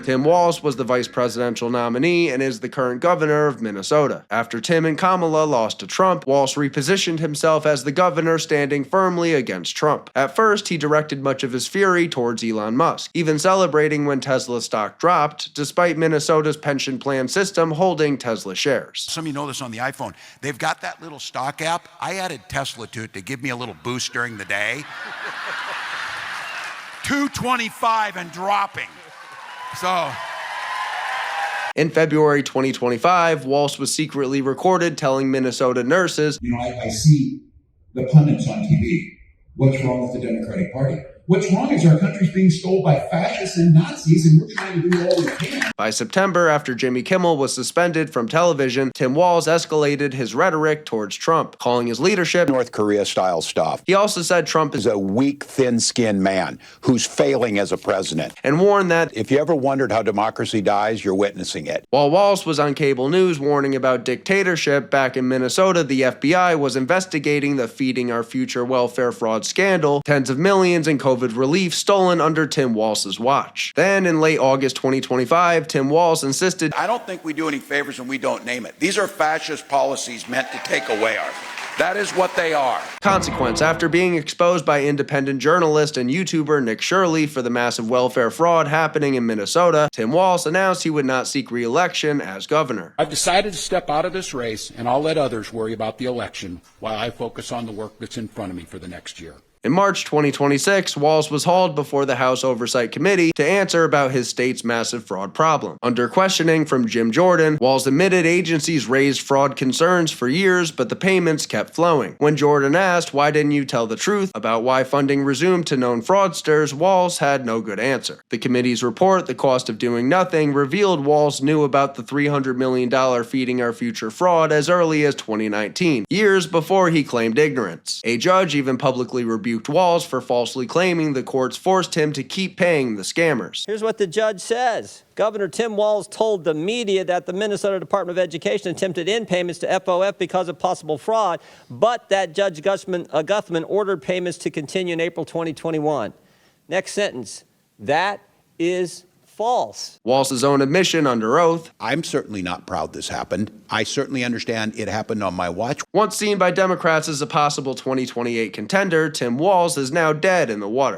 Tim Walz was the vice presidential nominee and is the current governor of Minnesota. After Tim and Kamala lost to Trump, Walz repositioned himself as the governor, standing firmly against Trump. At first, he directed much of his fury towards Elon Musk, even celebrating when Tesla stock dropped, despite Minnesota's pension plan system holding Tesla shares. Some of you know this on the iPhone. They've got that little stock app. I added Tesla to it to give me a little boost during the day. 225 and dropping. So. In February 2025, Walz was secretly recorded telling Minnesota nurses, I see the pundits on TV. What's wrong with the Democratic Party? What's wrong is our country's being stole by fascists and Nazis, and we're trying to do all we can. By September, after Jimmy Kimmel was suspended from television, Tim Walz escalated his rhetoric towards Trump, calling his leadership North Korea-style stuff. He also said Trump is a weak, thin-skinned man who's failing as a president. And warned that if you ever wondered how democracy dies, you're witnessing it. While Walz was on cable news warning about dictatorship, back in Minnesota, the FBI was investigating the Feeding Our Future welfare fraud scandal, tens of millions in COVID relief stolen under Tim Walz's watch. Then, in late August 2025, Tim Walz insisted, I don't think we do any favors when we don't name it. These are fascist policies meant to take away our. That is what they are. Consequence, after being exposed by independent journalist and YouTuber Nick Shirley for the massive welfare fraud happening in Minnesota, Tim Walz announced he would not seek re-election as governor. I've decided to step out of this race, and I'll let others worry about the election while I focus on the work that's in front of me for the next year. In March 2026, Walz was hauled before the House Oversight Committee to answer about his state's massive fraud problem. Under questioning from Jim Jordan, Walz admitted agencies raised fraud concerns for years, but the payments kept flowing. When Jordan asked, why didn't you tell the truth about why funding resumed to known fraudsters, Walz had no good answer. The committee's report, The Cost of Doing Nothing, revealed Walz knew about the $300 million Feeding Our Future fraud as early as 2019, years before he claimed ignorance. A judge even publicly rebuked Walz for falsely claiming the courts forced him to keep paying the scammers. Here's what the judge says. Governor Tim Walz told the media that the Minnesota Department of Education attempted in payments to FOF because of possible fraud, but that Judge Guthman ordered payments to continue in April 2021. Next sentence. That is false. Walz's own admission under oath. I'm certainly not proud this happened. I certainly understand it happened on my watch. Once seen by Democrats as a possible 2028 contender, Tim Walz is now dead in the water.